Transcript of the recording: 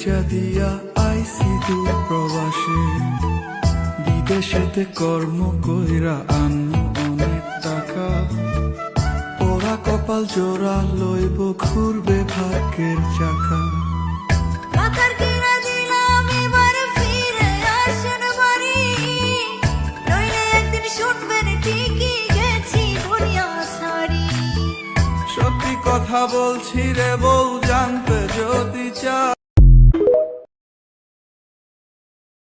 ভিজা দিয়া আইসি দূর প্রবাসে, বিদেশেতে কর্ম কইরা আনমু অনেক টাকা। পোড়া কপাল জোড়া লইব ঘুরবে ভাগ্যের চাকা। টাকার কিনা দিলাম এবার ফিরে আসেন বাড়ি, নইলে একদিন শুনবেন ঠিকই গেছি দুনিয়া ছাড়ি। সত্যি কথা বলছি রে বউ, জানতে যদি চাও